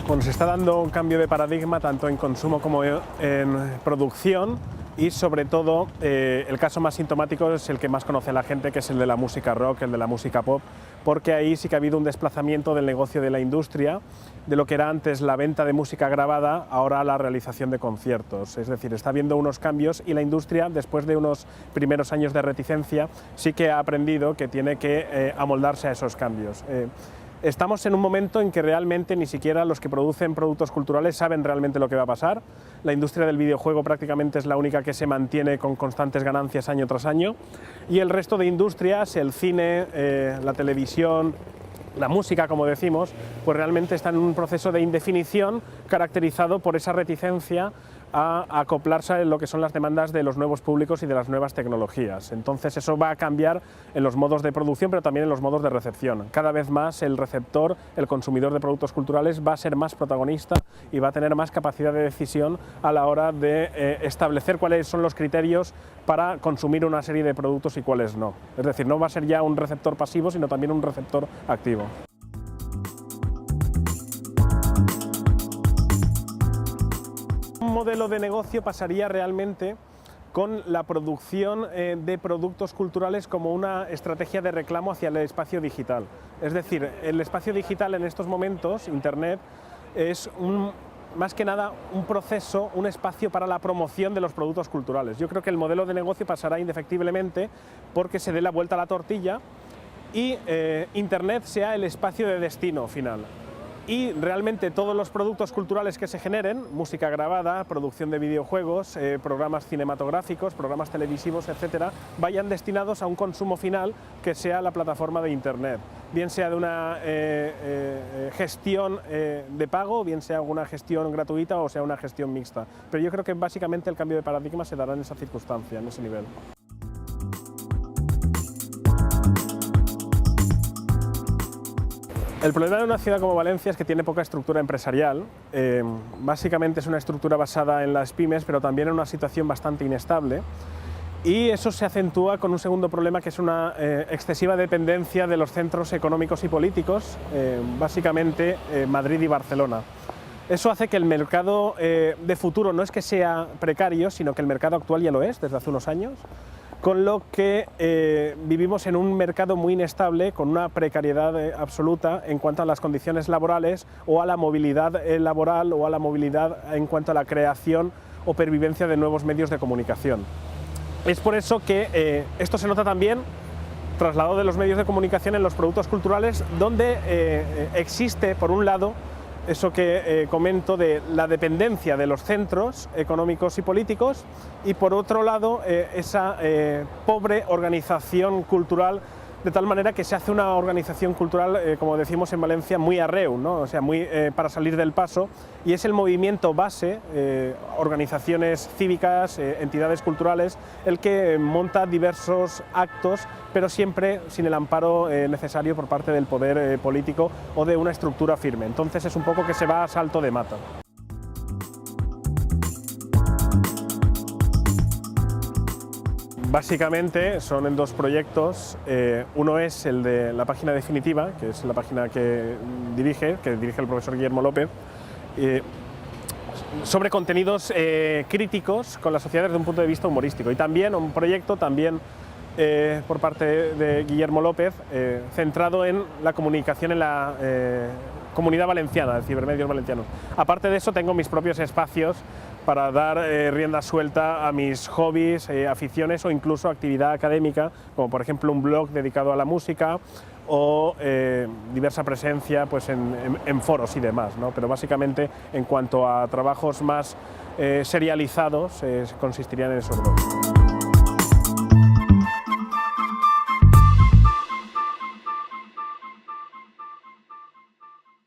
Bueno, se está dando un cambio de paradigma tanto en consumo como en producción y sobre todo el caso más sintomático es el que más conoce la gente, que es el de la música rock, el de la música pop, porque ahí sí que ha habido un desplazamiento del negocio de la industria, de lo que era antes la venta de música grabada, ahora la realización de conciertos. Es decir, está habiendo unos cambios y la industria, después de unos primeros años de reticencia, sí que ha aprendido que tiene que amoldarse a esos cambios. Estamos en un momento en que realmente ni siquiera los que producen productos culturales saben realmente lo que va a pasar. La industria del videojuego prácticamente es la única que se mantiene con constantes ganancias año tras año y el resto de industrias, el cine, la televisión, la música, como decimos, pues realmente están en un proceso de indefinición caracterizado por esa reticencia a acoplarse a lo que son las demandas de los nuevos públicos y de las nuevas tecnologías. Entonces eso va a cambiar en los modos de producción, pero también en los modos de recepción. Cada vez más el receptor, el consumidor de productos culturales, va a ser más protagonista y va a tener más capacidad de decisión a la hora de establecer cuáles son los criterios para consumir una serie de productos y cuáles no. Es decir, no va a ser ya un receptor pasivo, sino también un receptor activo. Un modelo de negocio pasaría realmente con la producción de productos culturales como una estrategia de reclamo hacia el espacio digital. Es decir, el espacio digital en estos momentos, Internet, es más que nada un proceso, un espacio para la promoción de los productos culturales. Yo creo que el modelo de negocio pasará indefectiblemente porque se dé la vuelta a la tortilla y Internet sea el espacio de destino final. Y realmente todos los productos culturales que se generen, música grabada, producción de videojuegos, programas cinematográficos, programas televisivos, etcétera, vayan destinados a un consumo final que sea la plataforma de Internet, bien sea de una gestión de pago, bien sea una gestión gratuita o sea una gestión mixta. Pero yo creo que básicamente el cambio de paradigma se dará en esa circunstancia, en ese nivel. El problema de una ciudad como Valencia es que tiene poca estructura empresarial. Básicamente es una estructura basada en las pymes, pero también en una situación bastante inestable. Y eso se acentúa con un segundo problema, que es una excesiva dependencia de los centros económicos y políticos, básicamente Madrid y Barcelona. Eso hace que el mercado de futuro no es que sea precario, sino que el mercado actual ya lo es desde hace unos años, con lo que vivimos en un mercado muy inestable, con una precariedad absoluta en cuanto a las condiciones laborales o a la movilidad laboral o a la movilidad en cuanto a la creación o pervivencia de nuevos medios de comunicación. Es por eso que esto se nota también trasladado de los medios de comunicación en los productos culturales, donde existe, por un lado, eso que comento de la dependencia de los centros económicos y políticos y por otro lado esa pobre organización cultural, de tal manera que se hace una organización cultural, como decimos en Valencia, muy arreu, ¿no? O sea, muy para salir del paso, y es el movimiento base, organizaciones cívicas, entidades culturales, el que monta diversos actos, pero siempre sin el amparo necesario por parte del poder político o de una estructura firme. Entonces es un poco que se va a salto de mata. Básicamente son en dos proyectos. Uno es el de la página definitiva, que es la página que dirige el profesor Guillermo López, sobre contenidos críticos con la sociedad desde un punto de vista humorístico. Y también un proyecto por parte de Guillermo López, centrado en la comunicación en la comunidad valenciana, de cibermedios valencianos. Aparte de eso, tengo mis propios espacios para dar rienda suelta a mis hobbies, aficiones o incluso actividad académica, como por ejemplo un blog dedicado a la música o diversa presencia pues, en foros y demás, ¿no? Pero básicamente en cuanto a trabajos más serializados consistirían en esos dos.